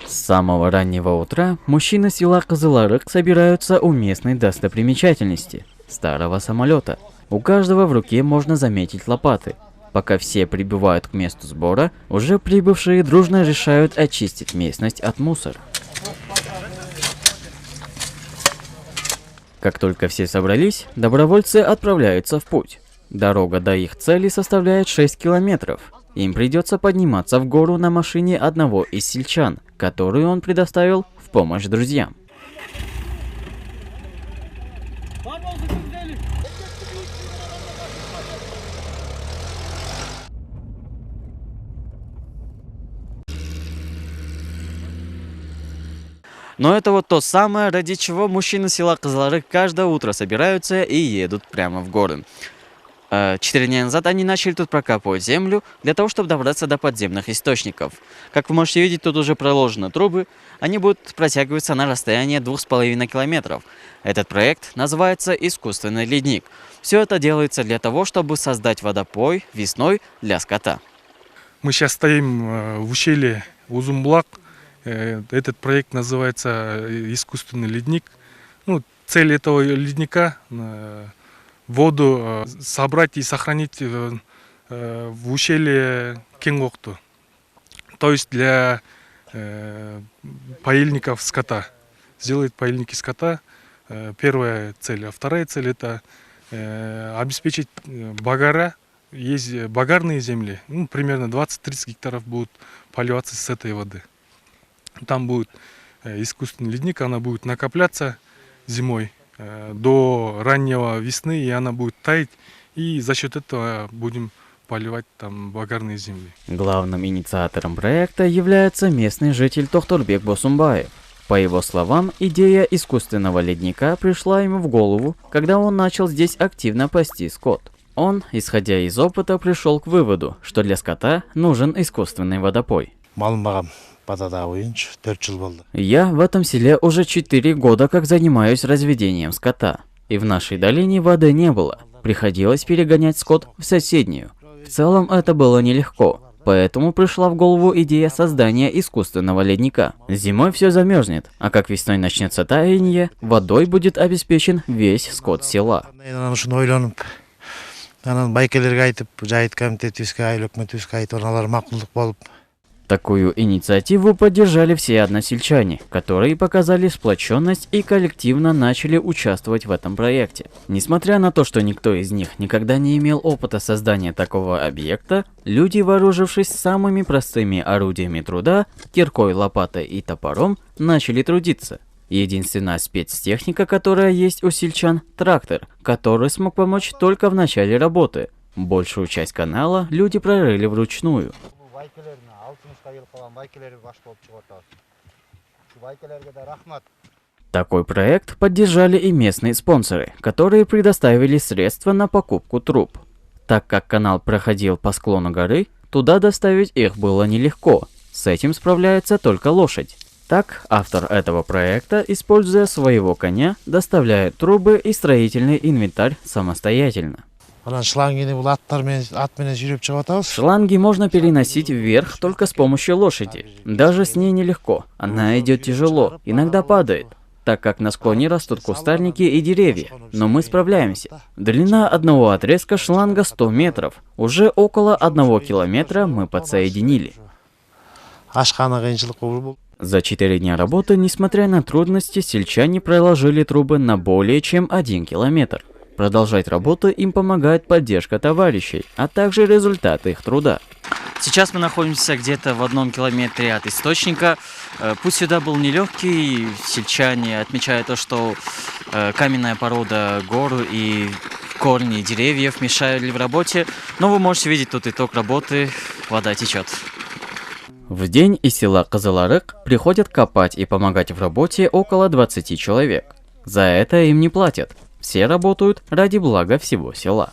С самого раннего утра мужчины села Кызыларык собираются у местной достопримечательности – старого самолета. У каждого в руке можно заметить лопаты. Пока все прибывают к месту сбора, уже прибывшие дружно решают очистить местность от мусора. Как только все собрались, добровольцы отправляются в путь. Дорога до их цели составляет 6 километров. Им придется подниматься в гору на машине одного из сельчан, которую он предоставил в помощь друзьям. Но это вот то самое, ради чего мужчины села Кызыларык каждое утро собираются и едут прямо в горы. 4 дня назад они начали тут прокапывать землю для того, чтобы добраться до подземных источников. Как вы можете видеть, тут уже проложены трубы. Они будут протягиваться на расстояние 2,5 километров. Этот проект называется «Искусственный ледник». Все это делается для того, чтобы создать водопой весной для скота. Мы сейчас стоим в ущелье Узунбулак. Этот проект называется «Искусственный ледник». Цель этого ледника – воду собрать и сохранить в ущелье Кенгокту. То есть для поильников скота. Сделать поильники скота – первая цель. А вторая цель – это обеспечить багара. Есть багарные земли, примерно 20-30 гектаров будут поливаться с этой воды. Там будет искусственный ледник, она будет накопляться зимой до раннего весны, и она будет таять, и за счет этого будем поливать там багарные земли. Главным инициатором проекта является местный житель Тохторбек Босумбаев. По его словам, идея искусственного ледника пришла ему в голову, когда он начал здесь активно пасти скот. Он, исходя из опыта, пришел к выводу, что для скота нужен искусственный водопой. Я в этом селе уже 4 года как занимаюсь разведением скота. И в нашей долине воды не было. Приходилось перегонять скот в соседнюю. В целом это было нелегко. Поэтому пришла в голову идея создания искусственного ледника. Зимой все замерзнет, а как весной начнется таяние, водой будет обеспечен весь скот села. Такую инициативу поддержали все односельчане, которые показали сплоченность и коллективно начали участвовать в этом проекте. Несмотря на то, что никто из них никогда не имел опыта создания такого объекта, люди, вооружившись самыми простыми орудиями труда, киркой, лопатой и топором, начали трудиться. Единственная спецтехника, которая есть у сельчан – трактор, который смог помочь только в начале работы. Большую часть канала люди прорыли вручную. Такой проект поддержали и местные спонсоры, которые предоставили средства на покупку труб. Так как канал проходил по склону горы, туда доставить их было нелегко. С этим справляется только лошадь. Так, автор этого проекта, используя своего коня, доставляет трубы и строительный инвентарь самостоятельно. Шланги можно переносить вверх только с помощью лошади. Даже с ней нелегко, она идет тяжело, иногда падает, так как на склоне растут кустарники и деревья, но мы справляемся. Длина одного отрезка шланга 100 метров, уже около 1 километра мы подсоединили. За 4 дня работы, несмотря на трудности, сельчане проложили трубы на более чем 1 километр. Продолжать работу им помогает поддержка товарищей, а также результаты их труда. Сейчас мы находимся где-то в 1 километре от источника. Путь сюда был нелегкий. Сельчане отмечают то, что каменная порода гор и корни деревьев мешали в работе. Но вы можете видеть тут итог работы. Вода течет. В день из села Кызыларык приходят копать и помогать в работе около 20 человек. За это им не платят. Все работают ради блага всего села.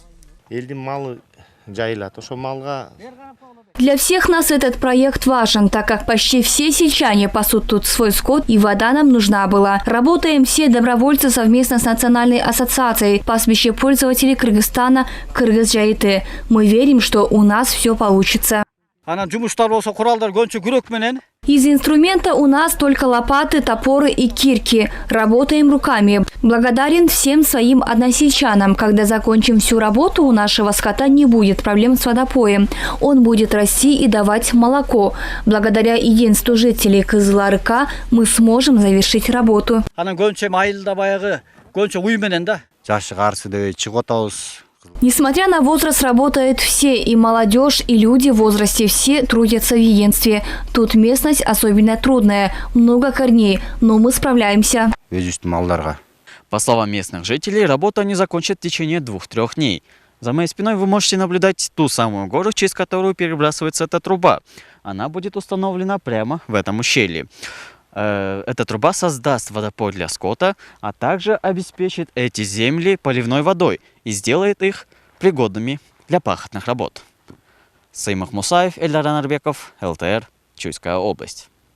Для всех нас этот проект важен, так как почти все сельчане пасут тут свой скот, и вода нам нужна была. Работаем все добровольцы совместно с Национальной ассоциацией пастбища пользователей Кыргызстана «Кыргыз Жайыты». Мы верим, что у нас все получится. Анан жумуштар болсо куралдар көбүнчө күрөк менен. Из инструмента у нас только лопаты, топоры и кирки. Работаем руками. Благодарен всем своим односельчанам. Когда закончим всю работу, у нашего скота не будет проблем с водопоем. Он будет расти и давать молоко. Благодаря единству жителей Кызыларыка мы сможем завершить работу. Анан көбүнчө майылда баягы көбүнчө уй менен да. Жашы каршы деп чыгып атабыз. Несмотря на возраст, работают все, и молодежь, и люди в возрасте, все трудятся в единстве. Тут местность особенно трудная, много корней, но мы справляемся. По словам местных жителей, работу они закончат в течение 2-3 дней. За моей спиной вы можете наблюдать ту самую гору, через которую перебрасывается эта труба. Она будет установлена прямо в этом ущелье. Эта труба создаст водопой для скота, а также обеспечит эти земли поливной водой и сделает их пригодными для пахотных работ. Саимах Мусаев, Эльдар Анарбеков, ЛТР, Чуйская область.